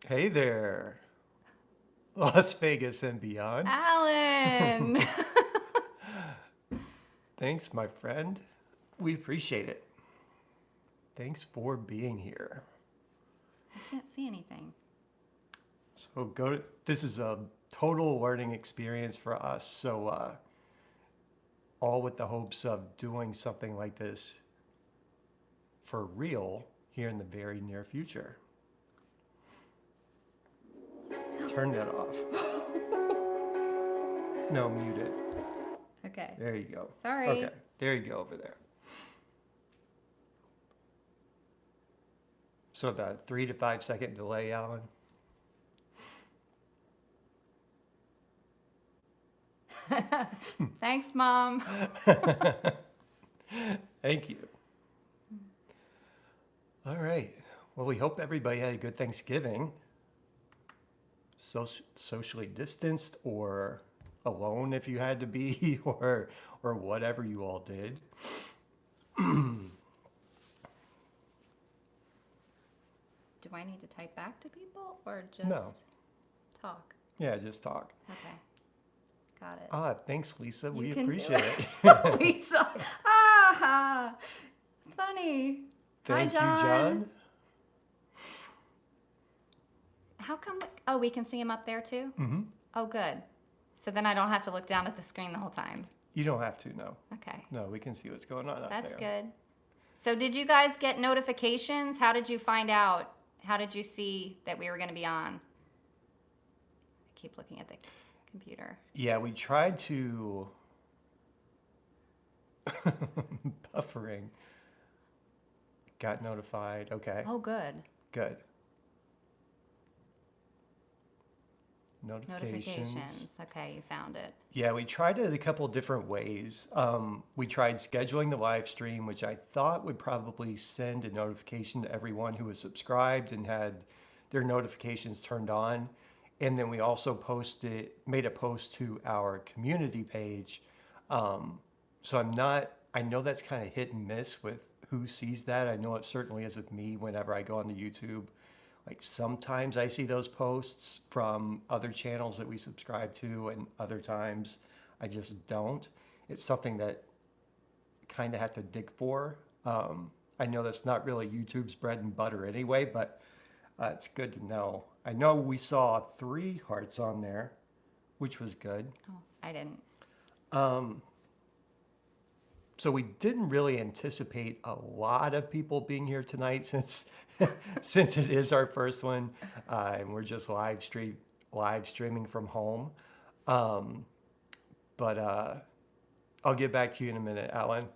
Hey there, Las Vegas and beyond. Alan! Thanks, my friend. We appreciate it. Thanks for being here. I can't see anything. This is a total learning experience for us. All with the hopes of doing something like this for real here in the very near future. Turn that off. No, mute it. Okay. There you go. Sorry. Okay, there you go over there. So about a 3 to 5 second delay, Alan. Thanks, Mom. Thank you. All right. Well, we hope everybody had a good Thanksgiving. Socially distanced or alone if you had to be, or whatever you all did. Do I need to type back to people or just No. talk? Yeah, just talk. Okay. Got it. Thanks, Lisa. We You can do appreciate it. it. Lisa. Ah, funny. Thank Hi, you, John. How come? Oh, we can see him up there too? Mm-hmm. Oh, good. So then I don't have to look down at the screen the whole time. You don't have to, no. Okay. No, we can see what's going on up That's there. good. So did you guys get notifications? How did you find out? How did you see that we were going to be on? I keep looking at the computer. Yeah, we tried to buffering. Got notified. Okay, Oh, good. good. Notifications. Okay, you found it. Yeah, we tried it a couple different ways. We tried scheduling the live stream, which I thought would probably send a notification to everyone who was subscribed and had their notifications turned on. And then we also made a post to our community page. I know that's kind of hit and miss with who sees that. I know it certainly is with me whenever I go onto YouTube. Like sometimes I see those posts from other channels that we subscribe to, and other times I just don't. It's something that kind of have to dig for. I know that's not really YouTube's bread and butter anyway, but it's good to know. I know we saw 3 hearts on there, which was good. Oh, I didn't. So we didn't really anticipate a lot of people being here tonight since since it is our first one, and we're just live streaming from home. But I'll get back to you in a minute, Alan.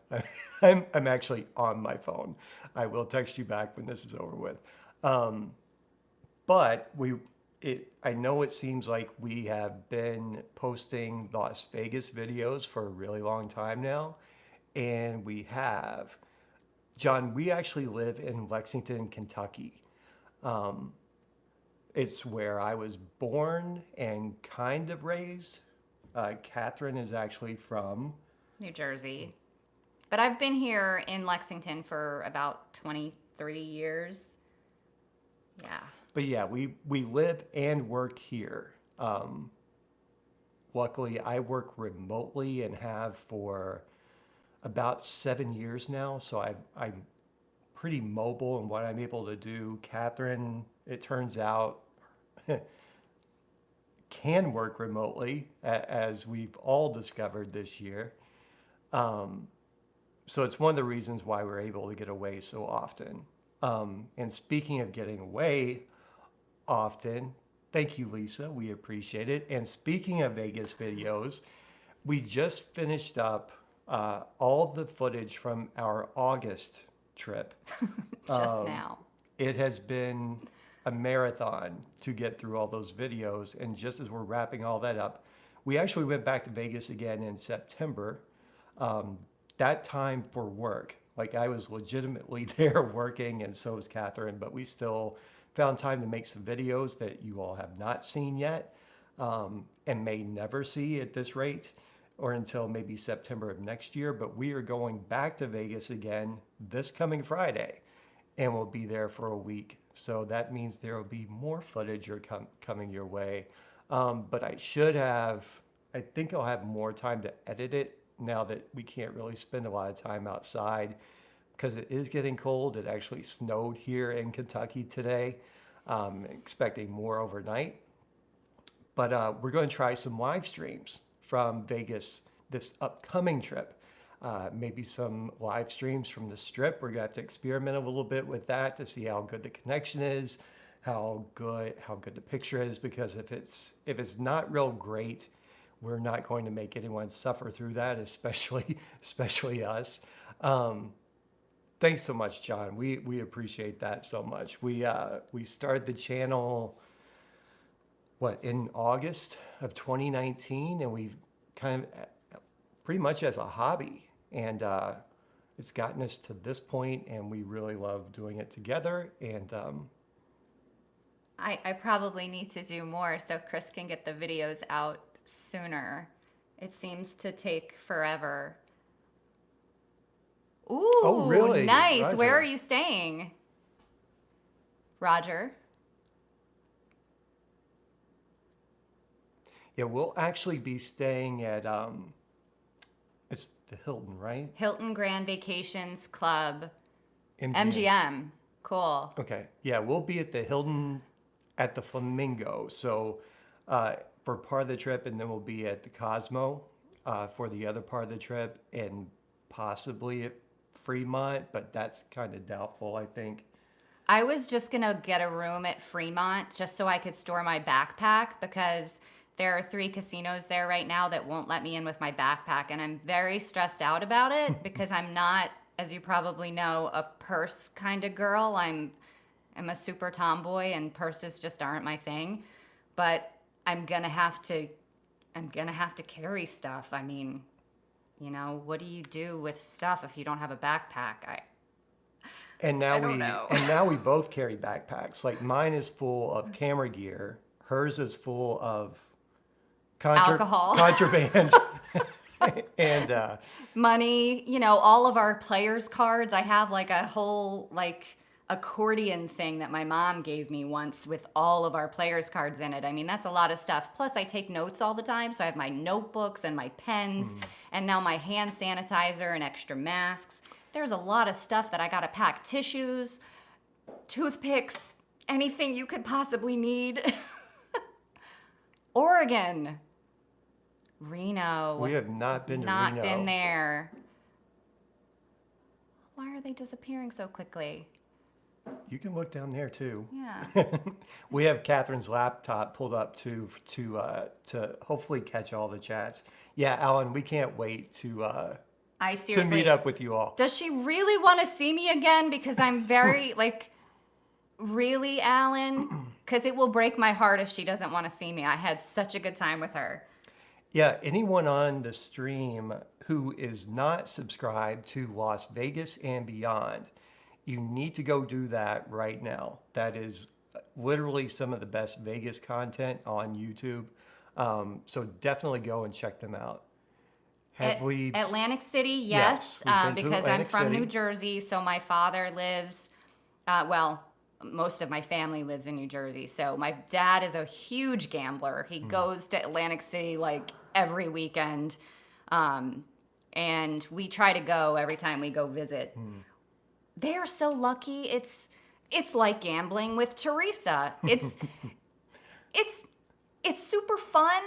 I'm actually on my phone. I will text you back when this is over with. But I know it seems like we have been posting Las Vegas videos for a really long time now. And we have, John, we actually live in Lexington, Kentucky. It's where I was born and kind of raised. Catherine is actually from. New Jersey. But I've been here in Lexington for about 23 years. Yeah. But yeah, we live and work here. Luckily, I work remotely and have for about 7 years now, so I'm pretty mobile in what I'm able to do. Catherine, it turns out, can work remotely, as we've all discovered this year. So it's one of the reasons why we're able to get away so often. And speaking of getting away often, thank you, Lisa. We appreciate it. And speaking of Vegas videos, we just finished up all of the footage from our August trip. Just now. It has been a marathon to get through all those videos. And just as we're wrapping all that up, we actually went back to Vegas again in September. That time for work. Like I was legitimately there working, and so was Catherine, but we still found time to make some videos that you all have not seen yet, and may never see at this rate, or until maybe September of next year. But we are going back to Vegas again this coming Friday. and we'll be there for a week. So that means there will be more footage coming your way. But I think I'll have more time to edit it now that we can't really spend a lot of time outside because it is getting cold. It actually snowed here in Kentucky today. Expecting more overnight. But we're going to try some live streams from Vegas this upcoming trip. Maybe some live streams from the Strip. We're going to have to experiment a little bit with that to see how good the connection is, how good the picture is. Because if it's not real great, we're not going to make anyone suffer through that, especially us. Thanks so much, John. We appreciate that so much. We started the channel in August of 2019, and we've kind of pretty much as a hobby, and it's gotten us to this point, and we really love doing it together. And I probably need to do more so Chris can get the videos out sooner. It seems to take forever. Ooh, Oh, really? nice. Roger. Where are you staying? Roger. yeah, we'll actually be staying at it's the Hilton, right? Hilton Grand Vacations Club. MGM. MGM. Cool. Okay. Yeah, we'll be at the Hilton at the Flamingo. So for part of the trip, and then we'll be at the Cosmo for the other part of the trip, and possibly at Fremont, but that's kind of doubtful, I think. I was just going to get a room at Fremont just so I could store my backpack because there are 3 casinos there right now that won't let me in with my backpack. And I'm very stressed out about it because I'm not, as you probably know, a purse kind of girl. I'm a super tomboy and purses just aren't my thing. But I'm going to have to carry stuff. I mean, what do you do with stuff if you don't have a backpack? And now I don't know. and now we both carry backpacks. Like mine is full of camera gear, hers is full of Alcohol. contraband, and Money, all of our players' cards. I have like a whole accordion thing that my mom gave me once with all of our players' cards in it. I mean, that's a lot of stuff. Plus, I take notes all the time, so I have my notebooks and my pens, and now my hand sanitizer and extra masks. There's a lot of stuff that I gotta pack. Tissues, toothpicks, anything you could possibly need. Oregon. Reno. we have not been to Not Reno. been there. Why are they disappearing so quickly? You can look down there too. Yeah. We have Catherine's laptop pulled up to hopefully catch all the chats. Yeah, Alan, we can't wait to I seriously. meet up with you all. Does she really want to see me again? Because I'm very really, Alan? Because it will break my heart if she doesn't want to see me. I had such a good time with her. Yeah, anyone on the stream who is not subscribed to Las Vegas and Beyond, you need to go do that right now. That is literally some of the best Vegas content on YouTube. So definitely go and check them out. Atlantic City, Yes, yes, we've been to because I'm Atlantic from City. New Jersey, so my father lives, most of my family lives in New Jersey. So my dad is a huge gambler. He goes to Atlantic City every weekend, and we try to go every time we go visit. They're so lucky. It's like gambling with Teresa. It's super fun,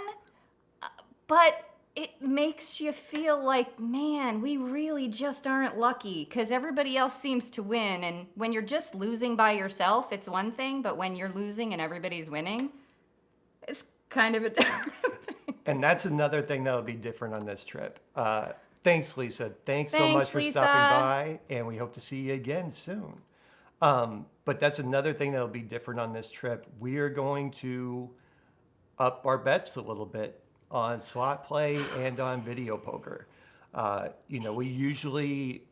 but it makes you feel like, man, we really just aren't lucky because everybody else seems to win. And when you're just losing by yourself, it's one thing, but when you're losing and everybody's winning, it's kind of a different thing. And that's another thing that'll be different on this trip. Thanks, Lisa. Thanks so Thanks, much for Lisa. stopping by, and we hope to see you again soon. But that's another thing that'll be different on this trip. We are going to up our bets a little bit on slot play and on video poker. We usually,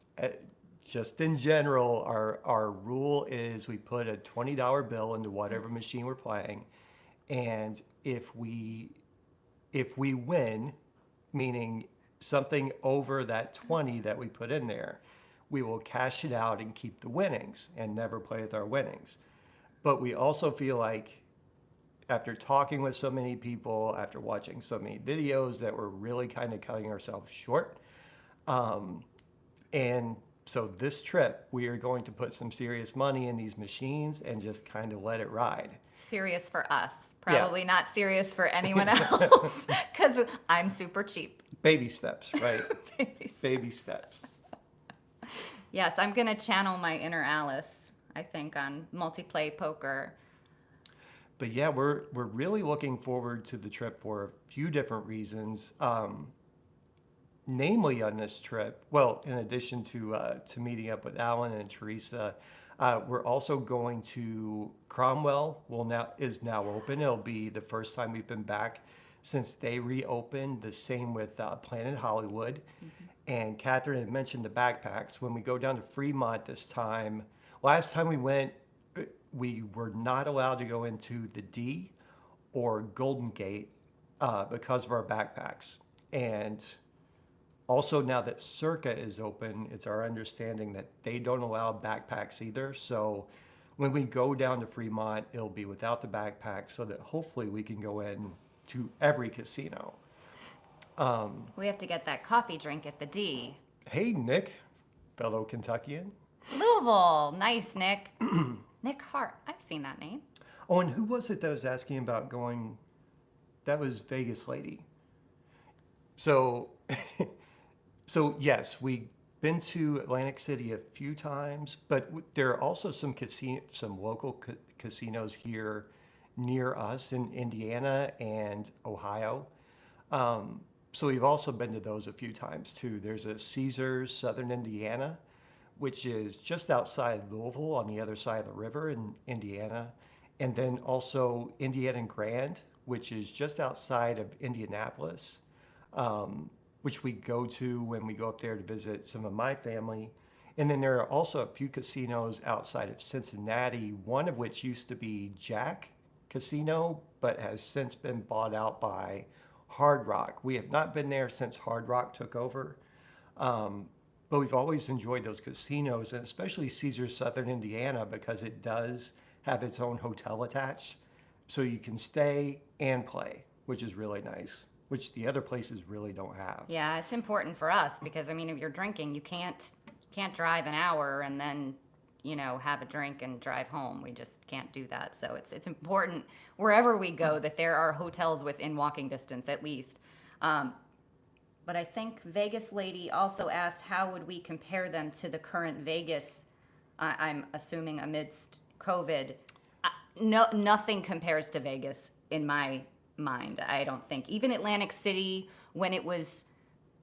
just in general, our rule is we put a $20 bill into whatever machine we're playing, and if we win, meaning something over that 20 that we put in there, we will cash it out and keep the winnings and never play with our winnings. But we also feel like after talking with so many people, after watching so many videos, that we're really kind of cutting ourselves short. And so this trip, we are going to put some serious money in these machines and just kind of let it ride. Serious for us. Yeah. Probably not serious for anyone else because I'm super cheap. Baby steps, right? Baby steps. Baby steps. Yes, I'm going to channel my inner Alice, I think, on multiplay poker. But yeah, we're really looking forward to the trip for a few different reasons. Namely, on this trip, well, in addition to meeting up with Alan and Teresa, we're also going to Cromwell. Is now open. It'll be the first time we've been back since they reopened. The same with Planet Hollywood. And Catherine had mentioned the backpacks. When we go down to Fremont this time, last time we went, we were not allowed to go into the D or Golden Gate because of our backpacks. And also, now that Circa is open, it's our understanding that they don't allow backpacks either. So when we go down to Fremont, it'll be without the backpack so that hopefully we can go in to every casino. We have to get that coffee drink at the D. Hey, Nick, fellow Kentuckian. Louisville. Nice, Nick. Nick Hart. I've seen that name. Oh, and who was it that was asking about going? That was Vegas lady. So, so yes, we've been to Atlantic City a few times, but there are also some local casinos here near us in Indiana and Ohio. So we've also been to those a few times too. There's a Caesars Southern Indiana, which is just outside Louisville on the other side of the river in Indiana. And then also Indiana Grand, which is just outside of Indianapolis, which we go to when we go up there to visit some of my family. And then there are also a few casinos outside of Cincinnati, one of which used to be Jack Casino, but has since been bought out by Hard Rock. We have not been there since Hard Rock took over. But we've always enjoyed those casinos, and especially Caesars Southern Indiana, because it does have its own hotel attached. So you can stay and play, which is really nice, which the other places really don't have. Yeah, it's important for us because, I mean, if you're drinking, you can't drive an hour and then, have a drink and drive home. We just can't do that. So it's important wherever we go that there are hotels within walking distance at least. But I think Vegas lady also asked how would we compare them to the current Vegas, I'm assuming amidst COVID. No, nothing compares to Vegas in my mind, I don't think. Even Atlantic City, when it was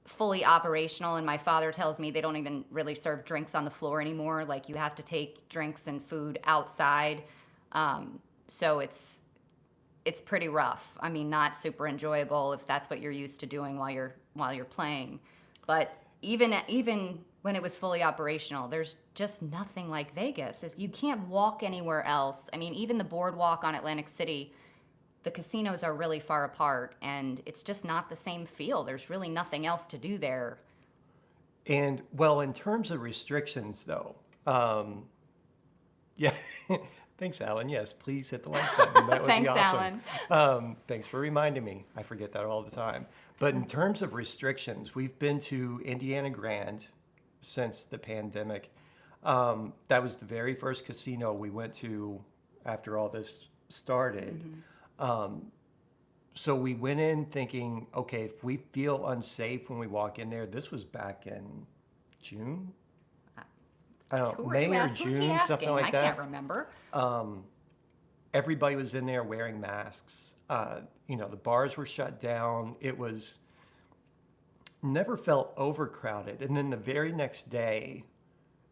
fully operational, and my father tells me they don't even really serve drinks on the floor anymore. Like, you have to take drinks and food outside. So it's pretty rough. I mean, not super enjoyable if that's what you're used to doing while you're playing. But even when it was fully operational, there's just nothing like Vegas. You can't walk anywhere else. I mean, even the boardwalk on Atlantic City, the casinos are really far apart, and it's just not the same feel. There's really nothing else to do there. And well, in terms of restrictions, though, yeah. Thanks, Alan. Yes, please hit the like button. That would Thanks, be awesome. Thanks for reminding me. I forget that all the time. But in terms of restrictions, we've been to Indiana Grand since the pandemic. That was the very first casino we went to after all this started. So we went in thinking, okay, if we feel unsafe when we walk in there, this was back in June. I don't know, May or June, something like that. I can't remember. Everybody was in there wearing masks. The bars were shut down. It was never felt overcrowded. And then the very next day,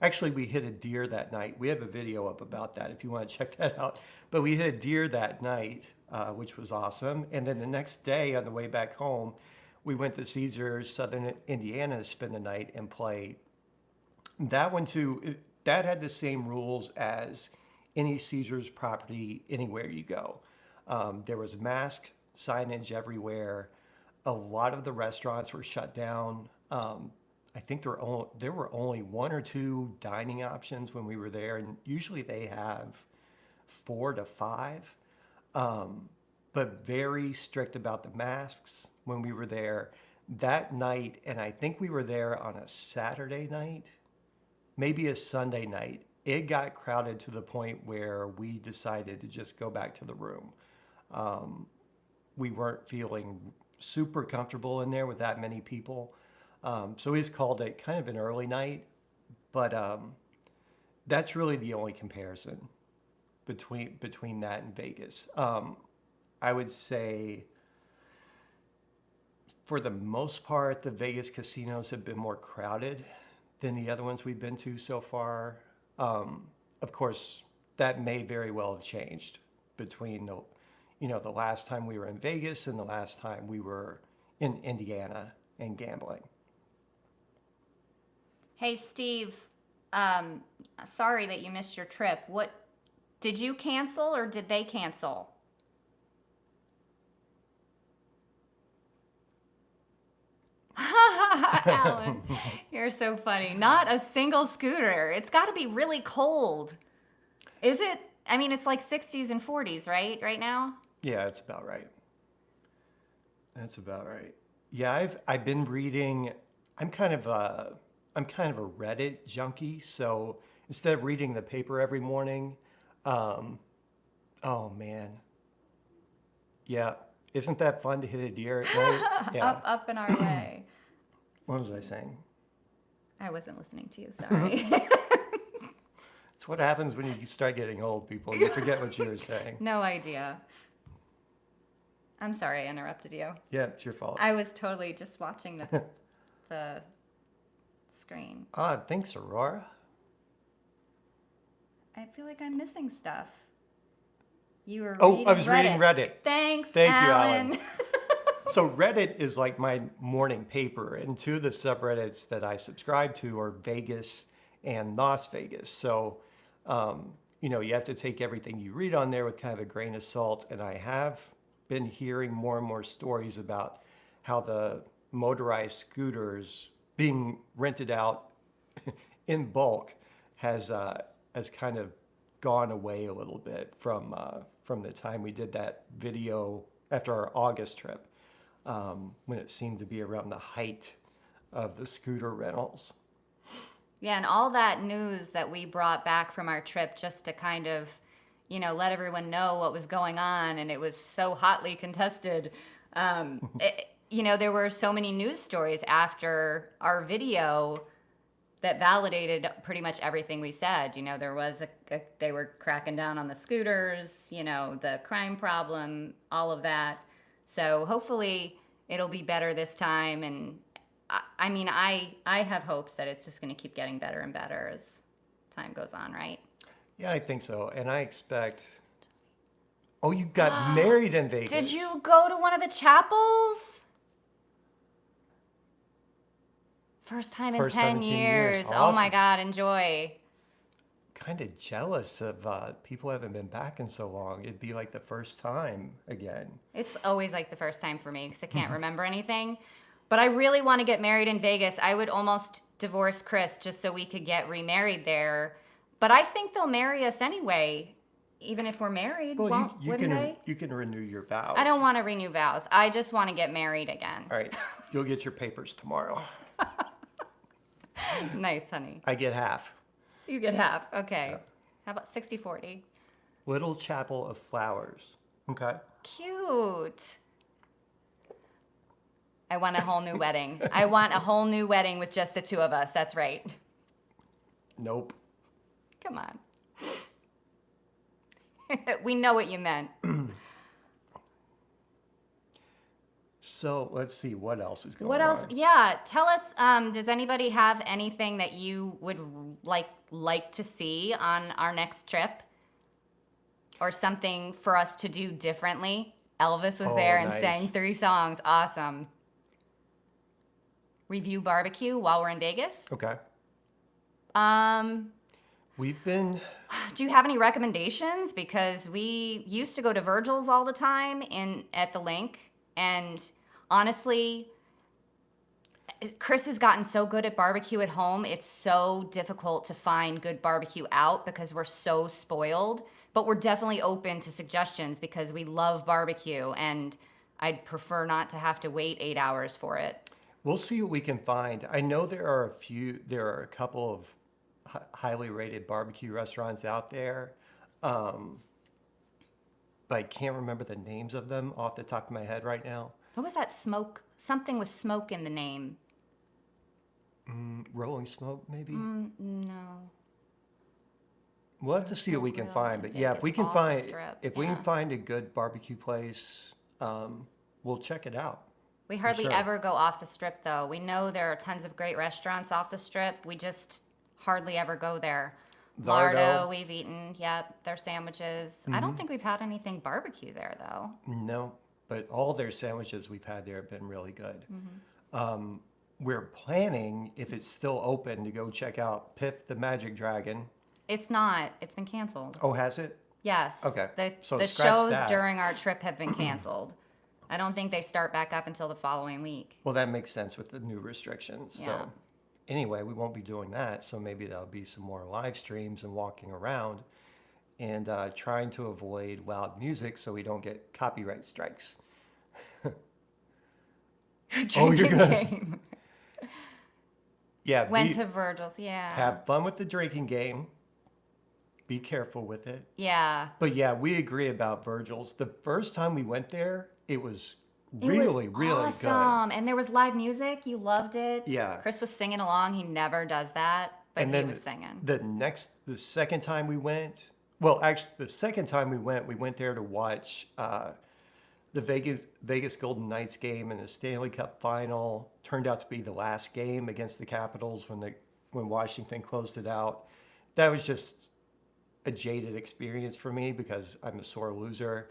actually, we hit a deer that night. We have a video up about that if you want to check that out. But we hit a deer that night, which was awesome. And then the next day on the way back home, we went to Caesars Southern Indiana to spend the night and play. That one too, that had the same rules as any Caesars property anywhere you go. There was mask signage everywhere. A lot of the restaurants were shut down. I I think there were only one or two dining options when we were there, and usually they have 4 to 5. But very strict about the masks when we were there that night. And I think we were there on a Saturday night, maybe a Sunday night. It got crowded to the point where we decided to just go back to the room. We weren't feeling super comfortable in there with that many people. So we just called it kind of an early night. But that's really the only comparison between that and Vegas. I would say, for the most part, the Vegas casinos have been more crowded than the other ones we've been to so far. Of course, that may very well have changed between the last time we were in Vegas and the last time we were in Indiana and gambling. Hey, Steve, sorry that you missed your trip. What did you cancel or did they cancel? Alan, you're so funny. Not a single scooter. It's got to be really cold. Is it? I mean, it's like 60s and 40s, right? Right now? Yeah, that's about right. That's about right. Yeah, I've been reading. I'm kind of a Reddit junkie. So instead of reading the paper every morning, oh man, yeah, isn't that fun to hit a deer at night? Yeah. Up and our way. What was I saying? I wasn't listening to you. Sorry. It's what happens when you start getting old, people. You forget what you were saying. No idea. I'm sorry I interrupted you. Yeah, it's your fault. I was totally just watching the screen. Thanks, Aurora. I feel like I'm missing stuff. You were Oh, reading I was reading Reddit. Thanks, Thank Alan. you, Alan. So Reddit is like my morning paper, and two of the subreddits that I subscribe to are Vegas and Las Vegas. So, you have to take everything you read on there with kind of a grain of salt. And I have been hearing more and more stories about how the motorized scooters being rented out in bulk has kind of gone away a little bit from the time we did that video after our August trip, when it seemed to be around the height of the scooter rentals. Yeah, and all that news that we brought back from our trip just to kind of, let everyone know what was going on, and it was so hotly contested. There were so many news stories after our video that validated pretty much everything we said. There was they were cracking down on the scooters, the crime problem, all of that. So hopefully it'll be better this time. And I have hopes that it's just going to keep getting better and better as time goes on, right? Yeah, I think so. And I expect... Oh, you got married in Vegas. Did you go to one of the chapels? First time in 10 years. Awesome. Oh my God, enjoy. Kind of jealous of people who haven't been back in so long. It'd be like the first time again. It's always like the first time for me because I can't remember anything. But I really want to get married in Vegas. I would almost divorce Chris just so we could get remarried there. But I think they'll marry us anyway, even if we're married. Well, wouldn't they? you can renew your vows. I don't want to renew vows. I just want to get married again. All right, you'll get your papers tomorrow. Nice, honey. I get half. You get half. Okay. Yeah. How about 60-40? Little Chapel of Flowers. Okay. Cute. I want a whole new wedding. I want a whole new wedding with just the two of us. That's right. Nope. Come on. We know what you meant. So let's see what else is going on. What else? Yeah, tell us. Does anybody have anything that you would like to see on our next trip, or something for us to do differently? Elvis was there and nice. sang 3 songs. Awesome. Review barbecue while we're in Vegas. Okay. Um, We've been... Do you have any recommendations? Because we used to go to Virgil's all the time at the link, and honestly, Chris has gotten so good at barbecue at home. It's so difficult to find good barbecue out because we're so spoiled. But we're definitely open to suggestions because we love barbecue, and I'd prefer not to have to wait 8 hours for it. We'll see what we can find. I know there are a couple of highly rated barbecue restaurants out there, but I can't remember the names of them off the top of my head right now. What was that smoke? Something with smoke in the name. Rolling Smoke, maybe? No. We'll have to see what we can Grill find. in But yeah, if Vegas we can off the find Strip. if we Yeah. can find a good barbecue place, we'll check it out. We hardly sure. ever go off the strip, though. We know there are tons of great restaurants off the strip. We just hardly ever go there. Lardo. Lardo, we've eaten. Yep, their sandwiches. I don't think we've had anything barbecue there, though. No, but all their sandwiches we've had there have been really good. We're planning, if it's still open, to go check out Piff the Magic Dragon. It's not. It's been canceled. Oh, has it? Yes. Okay, The, so the scratch shows that. during our trip have been canceled. I don't think they start back up until the following week. Well, that makes sense with the new restrictions. Yeah. So anyway, we won't be doing that. So maybe there'll be some more live streams and walking around and trying to avoid loud music so we don't get copyright strikes. Oh, you're Drinking gonna- game. Yeah, Went to Virgil's. Yeah. have fun with the drinking game. Be careful with it. Yeah. But yeah, we agree about Virgil's. The first time we went there, it was It really, was really awesome. And there was live music. You loved it. Yeah. Chris was singing along. He never does that, but And he then was singing. the second time we went, well, actually, the second time we went there to watch the Vegas Golden Knights game in the Stanley Cup final. Turned out to be the last game against the Capitals when Washington closed it out. That was just a jaded experience for me because I'm a sore loser.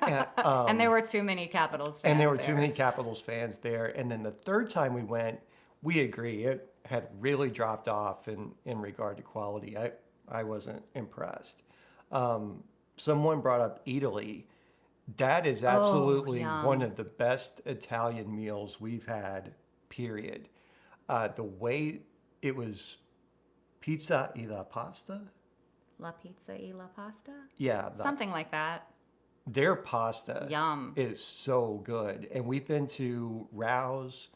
And there were too many Capitals fans. And there were too many Capitals fans there. And then the third time we went, we agree, it had really dropped off in regard to quality. I wasn't impressed. Someone brought up Italy. That is absolutely yum. one of the best Italian meals we've had, period. The way it was pizza e la pasta. La pizza e la pasta? Yeah, Something like that. their pasta Yum. is so good. And we've been to Rouse,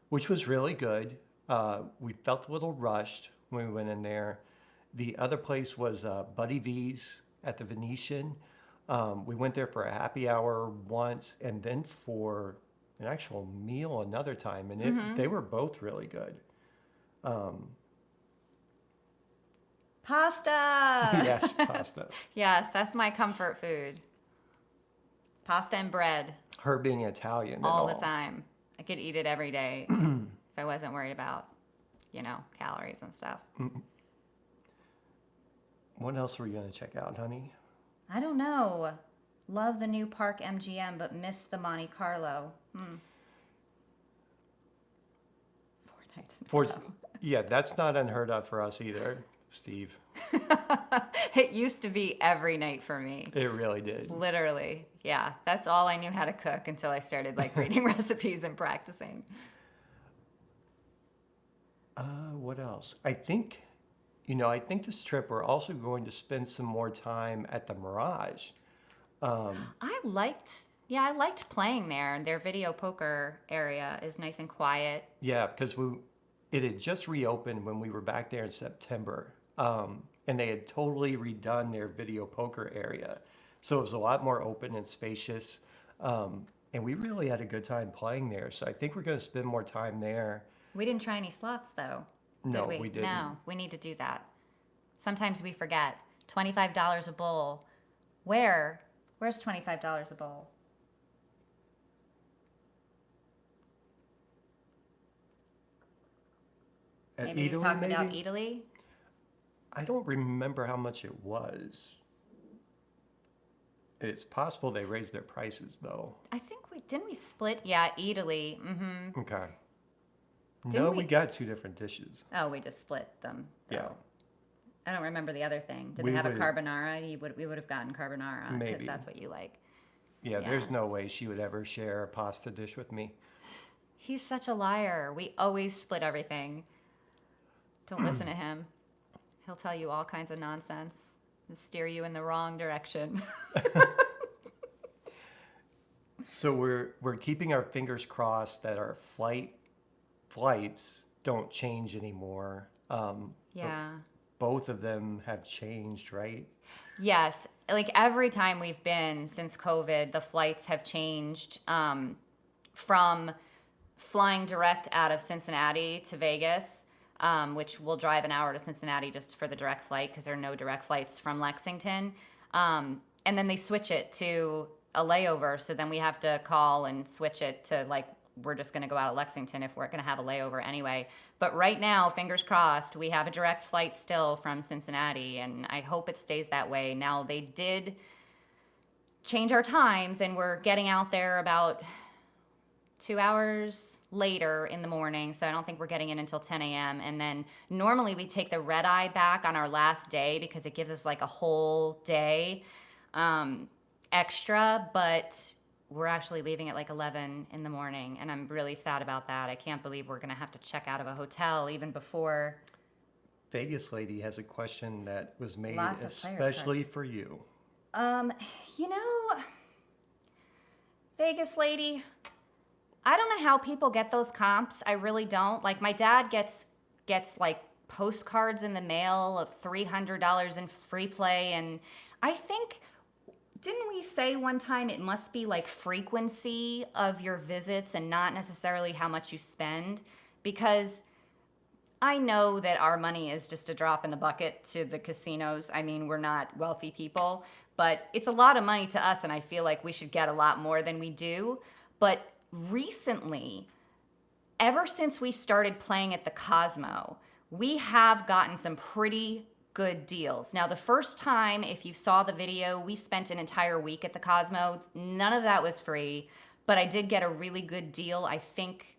which was really good. We felt a little rushed when we went in there. The other place was Buddy V's at the Venetian. We went there for a happy hour once and then for an actual meal another time. And they were both really good. Pasta! Yes, pasta. Yes, that's my comfort food. Pasta and bread Her being Italian and all the time. I could eat it every day if I wasn't worried about, calories and stuff. What else were you going to check out, honey? I don't know. Love the new Park MGM, but miss the Monte Carlo. 4 nights in a For, row. yeah, that's not unheard of for us either, Steve. It used to be every night for me. It really did. Literally. Yeah. That's all I knew how to cook until I started reading recipes and practicing. What else? I think this trip we're also going to spend some more time at the Mirage. I liked playing there, and their video poker area is nice and quiet. Yeah, because it had just reopened when we were back there in September, and they had totally redone their video poker area, so it was a lot more open and spacious, and we really had a good time playing there. So I think we're going to spend more time there. We didn't try any slots, though. No, did we didn't. No, we need to do that. Sometimes we forget. $25 a bowl. Where's $25 a bowl? At Maybe he's Italy, talking about maybe? Italy. I don't remember how much it was. It's possible they raised their prices though. I think didn't we split? Yeah, Italy. Mm-hmm. Okay. Didn't No, we- we got two different dishes. Oh, we just split them. Yeah. though. I don't remember the other thing. Did We they have a would- carbonara? We would have gotten carbonara because Maybe. that's what you like. Yeah, Yeah. there's no way she would ever share a pasta dish with me. He's such a liar. We always split everything. Don't listen to him. He'll tell you all kinds of nonsense and steer you in the wrong direction. So we're keeping our fingers crossed that our flights don't change anymore. Yeah. Both of them have changed, right? Yes. Like every time we've been since COVID, the flights have changed from flying direct out of Cincinnati to Vegas, which will drive an hour to Cincinnati just for the direct flight because there are no direct flights from Lexington. And then they switch it to a layover. So then we have to call and switch it to like, we're just going to go out of Lexington if we're going to have a layover anyway. But right now, fingers crossed, we have a direct flight still from Cincinnati, and I hope it stays that way. Now, they did change our times, and we're getting out there about 2 hours later in the morning, so I don't think we're getting in until 10 a.m. And then normally we take the red eye back on our last day because it gives us like a whole day extra, but we're actually leaving at like 11 in the morning, and I'm really sad about that. I can't believe we're going to have to check out of a hotel even before. Vegas Lady has a question that was made Lots of players especially for you. You know, Vegas Lady, I don't know how people get those comps. I really don't. Like my dad gets like postcards in the mail of $300 in free play, and I think didn't we say one time it must be like frequency of your visits and not necessarily how much you spend? Because I know that our money is just a drop in the bucket to the casinos. I mean, we're not wealthy people, but it's a lot of money to us, and I feel like we should get a lot more than we do. But recently, ever since we started playing at the Cosmo, we have gotten some pretty good deals. Now, the first time, if you saw the video, we spent an entire week at the Cosmo. None of that was free, but I did get a really good deal. I think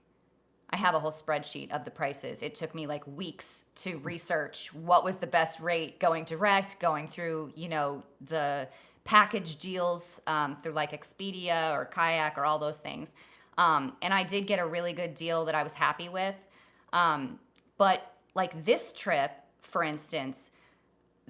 I have a whole spreadsheet of the prices. It took me like weeks to research what was the best rate going direct, going through, you know, the package deals through like Expedia or Kayak or all those things. And I did get a really good deal that I was happy with. But like this trip, for instance,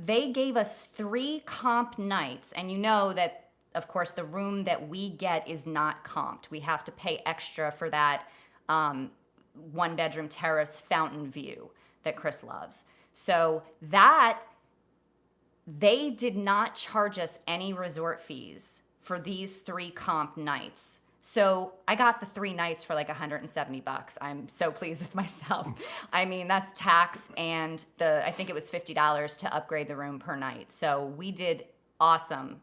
they gave us 3 comp nights, and you know that, of course, the room that we get is not comped. We have to pay extra for that 1-bedroom terrace fountain view that Chris loves. So that, they did not charge us any resort fees for these 3 comp nights. So I got the 3 nights for like $170. I'm so pleased with myself. I mean, that's tax and I think it was $50 to upgrade the room per night. So we did awesome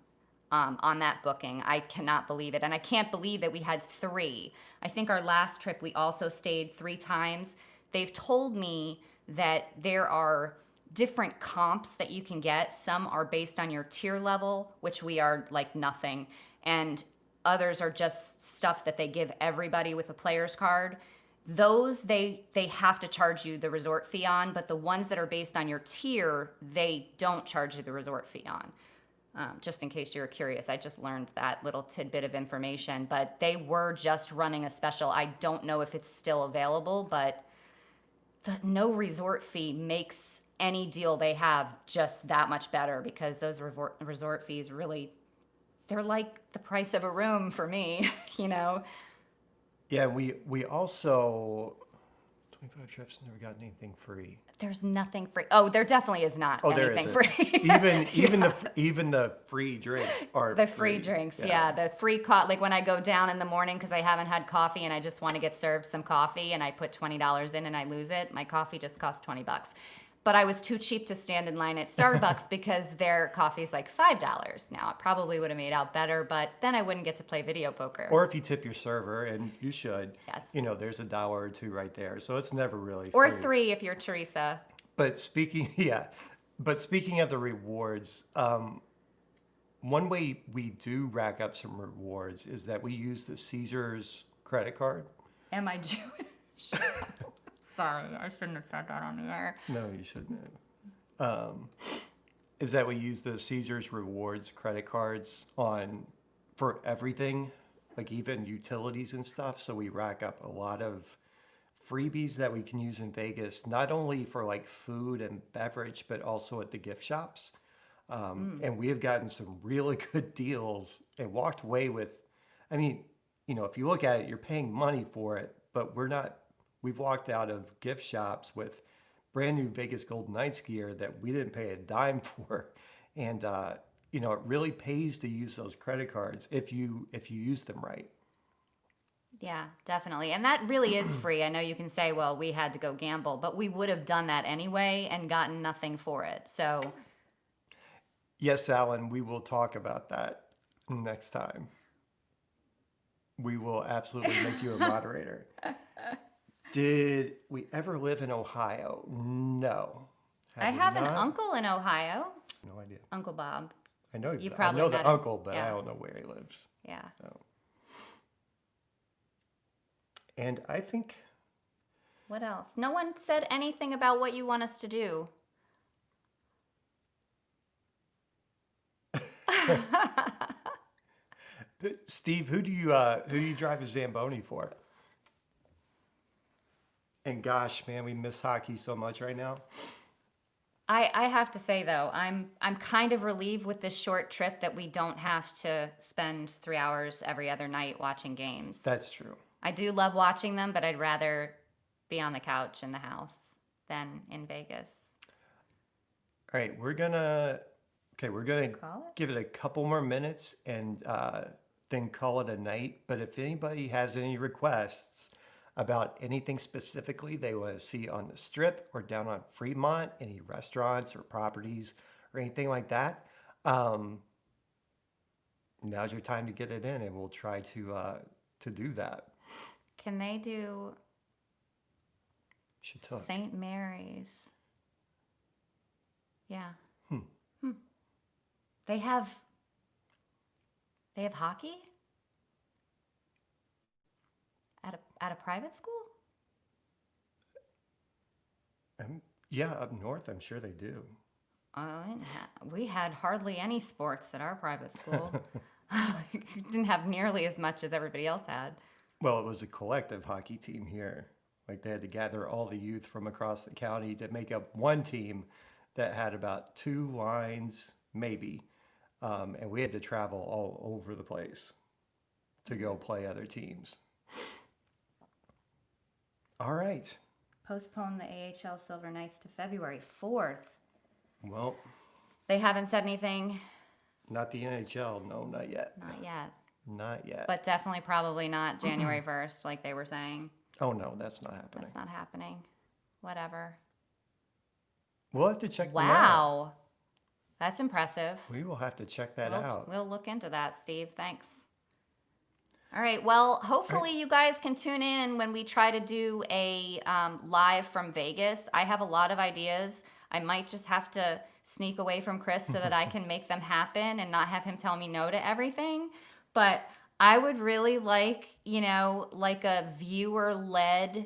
on that booking. I cannot believe it. And I can't believe that we had 3. I think our last trip, we also stayed 3 times. They've told me that there are different comps that you can get. Some are based on your tier level, which we are like nothing. And others are just stuff that they give everybody with a player's card. Those, they have to charge you the resort fee on, but the ones that are based on your tier, they don't charge you the resort fee on. Just in case you're curious, I just learned that little tidbit of information, but they were just running a special. I don't know if it's still available, but the no resort fee makes any deal they have just that much better, because those resort fees really, they're like the price of a room for me, you know? Yeah, we also 25 trips, never got anything free. There's nothing free. Oh, there definitely is not anything free. even the free drinks are the free drinks, yeah. The free like when I go down in the morning because I haven't had coffee and I just want to get served some coffee and I put $20 in and I lose it, my coffee just costs $20. But I was too cheap to stand in line at Starbucks because their coffee is like $5. Now, it probably would have made out better, but then I wouldn't get to play video poker. Or if you tip your server, and you should, yes, you know, there's $1 or $2 right there. So it's never really or free. $3 if you're Teresa. But speaking of the rewards, one way we do rack up some rewards is that we use the Caesars credit card. Am I Jewish? Sorry, I shouldn't have said that on the air. No, you shouldn't have. Is that we use the Caesars rewards credit cards for everything. like even utilities and stuff. So we rack up a lot of freebies that we can use in Vegas, not only for like food and beverage, but also at the gift shops. And we have gotten some really good deals and walked away with, I mean, if you look at it, you're paying money for it, but we've walked out of gift shops with brand new Vegas Golden Knights gear that we didn't pay a dime for. And, it really pays to use those credit cards if you use them right. Yeah, definitely. And that really is free. I know you can say, well, we had to go gamble, but we would have done that anyway and gotten nothing for it. So, Yes, Alan, we will talk about that next time. We will absolutely make you a moderator. Did we ever live in Ohio? No. I we have an not? uncle in Ohio, No idea. Uncle Bob. I know You I probably know met the him. uncle, but I Yeah. don't know where he lives. Yeah. So. And I think What else? No one said anything about what you want us to do. Steve, who do you drive a Zamboni for? And gosh, man, we miss hockey so much right now. I have to say though, I'm kind of relieved with this short trip that we don't have to spend 3 hours every other night watching games. That's true. I do love watching them, but I'd rather be on the couch in the house than in Vegas. All right, we're gonna Call it? give it a couple more minutes and then call it a night. But if anybody has any requests about anything specifically they want to see on the Strip or down on Fremont, any restaurants or properties or anything like that, now's your time to get it in, and we'll try to do that. Can they do Chautauqua. St. Mary's? Yeah. Hmm. They have hockey at a private school? Yeah, up north, I'm sure they do. We had hardly any sports at our private school. Didn't have nearly as much as everybody else had. Well, it was a collective hockey team here. Like they had to gather all the youth from across the county to make up one team that had about 2 lines, maybe. And we had to travel all over the place to go play other teams. All right. Postpone the AHL Silver Knights to February 4th. Well, They haven't said anything. not the NHL. No, not yet. Not yet. Not yet. But definitely probably not January 1st, like they were saying. Oh, no, that's not happening. That's not happening. Whatever. We'll have to check them out. Wow. That's impressive. We will have to check that out. We'll look into that, Steve. Thanks. All right. Well, hopefully you guys can tune in when we try to do a live from Vegas. I have a lot of ideas. I might just have to sneak away from Chris so that I can make them happen and not have him tell me no to everything. But I would really like, like a viewer-led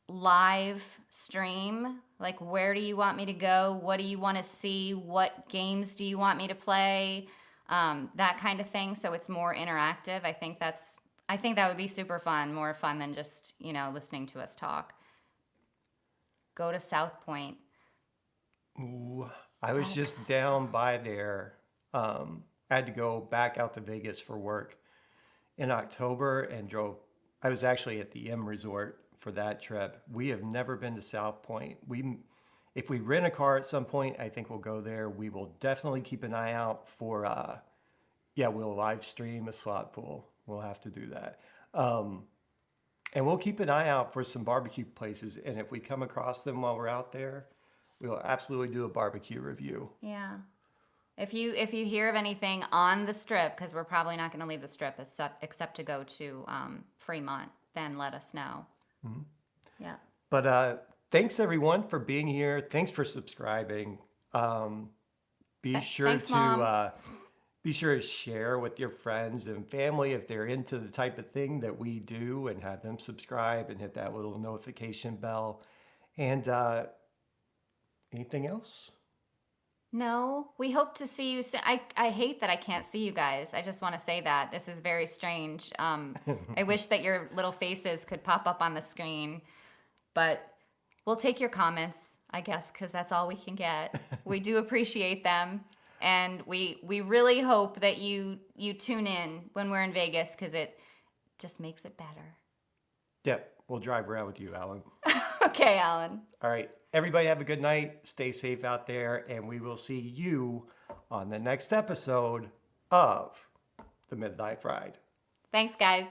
live stream. Like, where do you want me to go? What do you want to see? What games do you want me to play? That kind of thing. So it's more interactive. I think that would be super fun, more fun than just, listening to us talk. Go to South Point. Ooh, I was just down by there. I had to go back out to Vegas for work in October and drove. I was actually at the M Resort for that trip. We have never been to South Point. If we rent a car at some point, I think we'll go there. We will definitely keep an eye out for, we'll live stream a slot pool. We'll have to do that. And we'll keep an eye out for some barbecue places. And if we come across them while we're out there, we'll absolutely do a barbecue review. Yeah. If you hear of anything on the Strip, because we're probably not going to leave the Strip except to go to Fremont, then let us know. Mm-hmm. Yeah. But thanks everyone for being here. Thanks for subscribing. Be sure Thanks, Mom. Be sure to share with your friends and family if they're into the type of thing that we do, and have them subscribe and hit that little notification bell. And anything else? No, we hope to see you soon. I hate that I can't see you guys. I just want to say that. This is very strange. I wish that your little faces could pop up on the screen, but we'll take your comments, I guess, because that's all we can get. We do appreciate them. And we really hope that you tune in when we're in Vegas because it just makes it better. Yep, we'll drive around with you, Alan. Okay, Alan. All right, everybody have a good night. Stay safe out there, and we will see you on the next episode of the Midlife Ride. Thanks, guys.